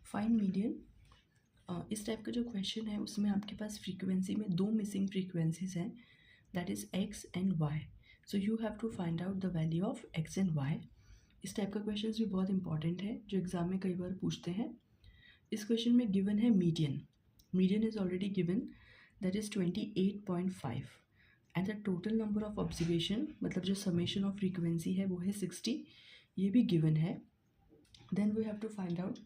Find median. इस type का जो क्वेश्चन है उसमें आपके पास फ्रीक्वेंसी में दो मिसिंग फ्रीक्वेंसीज हैं, that is x and y. So you have to find out the value of x and y. इस टाइप का क्वेश्चन भी बहुत इंपॉर्टेंट है जो एग्जाम में कई बार पूछते हैं। इस क्वेश्चन में गिवन है median. Median is already given, that is 28.5 and the total number of observation, मतलब जो समेशन ऑफ फ्रीक्वेंसी है वो है 60, ये भी गिवन है। Then we have to find out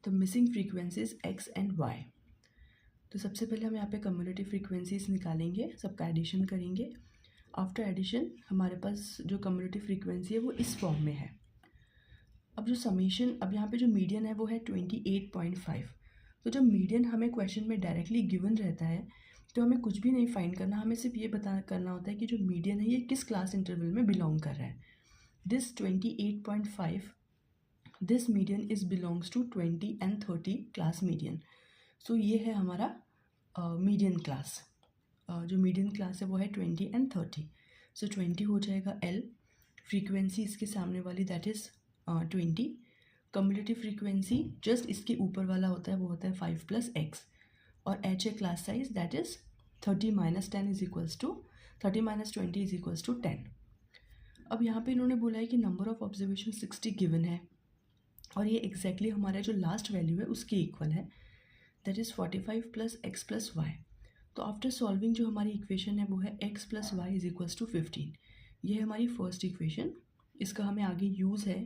the missing frequencies x and y. तो सबसे पहले हम यहाँ पे कम्युलेटिव फ्रीक्वेंसीज निकालेंगे, सबका एडिशन करेंगे। आफ्टर एडिशन हमारे पास जो कम्युलेटिव फ्रीक्वेंसी है वो इस फॉर्म में है। अब जो समेशन, अब यहाँ पे जो मीडियन है वो है 28.5। तो जब मीडियन हमें क्वेश्चन में डायरेक्टली गिवन रहता है तो हमें कुछ भी नहीं फाइंड करना, हमें सिर्फ ये बता करना होता है कि जो मीडियन है ये किस क्लास इंटरवल में बिलोंग कर रहा है। This 28.5, this median is belongs to 20 and 30 class median. So ये है हमारा मीडियन क्लास। जो मीडियन क्लास है वो है 20 एंड 30। सो 20 हो जाएगा एल, फ्रीक्वेंसी इसके सामने वाली that is 20। Cumulative frequency just इसके ऊपर वाला होता है, वो होता है 5 + x, और एच है class size that is 30 - 10 is equals to 30 - 20 is equals to 10। अब यहाँ पे इन्होंने बोला है कि नंबर ऑफ ऑब्जर्वेशन 60 गिवन है और ये एग्जैक्टली हमारा जो लास्ट वैल्यू है उसके इक्वल है, दैट इज़ 45 + x + y। तो आफ्टर सॉल्विंग जो हमारी इक्वेशन है वो है x + y is equals to 15। ये है हमारी फर्स्ट इक्वेशन। इसका हमें आगे यूज़ है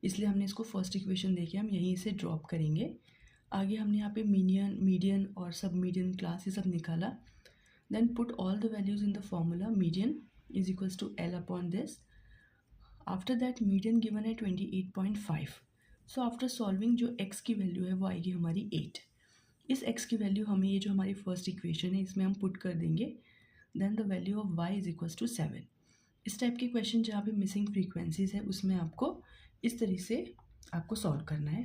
इसलिए हमने इसको फर्स्ट इक्वेशन देके हम यहीं से ड्रॉप करेंगे। आगे हमने यहाँ पे मीडियन और सब मीडियन क्लास ये सब निकाला। Then put all the values in the formula, median is equals to L upon this. After that median given है 28.5। सो आफ्टर सॉल्विंग जो x की वैल्यू है वो आएगी हमारी 8। इस x की वैल्यू हमें ये जो हमारी फर्स्ट इक्वेशन है इसमें हम पुट कर देंगे। Then the value of y is equals to 7। इस टाइप के क्वेश्चन जहाँ पे मिसिंग फ्रीक्वेंसीज है उसमें आपको इस तरीके से आपको सॉल्व करना है।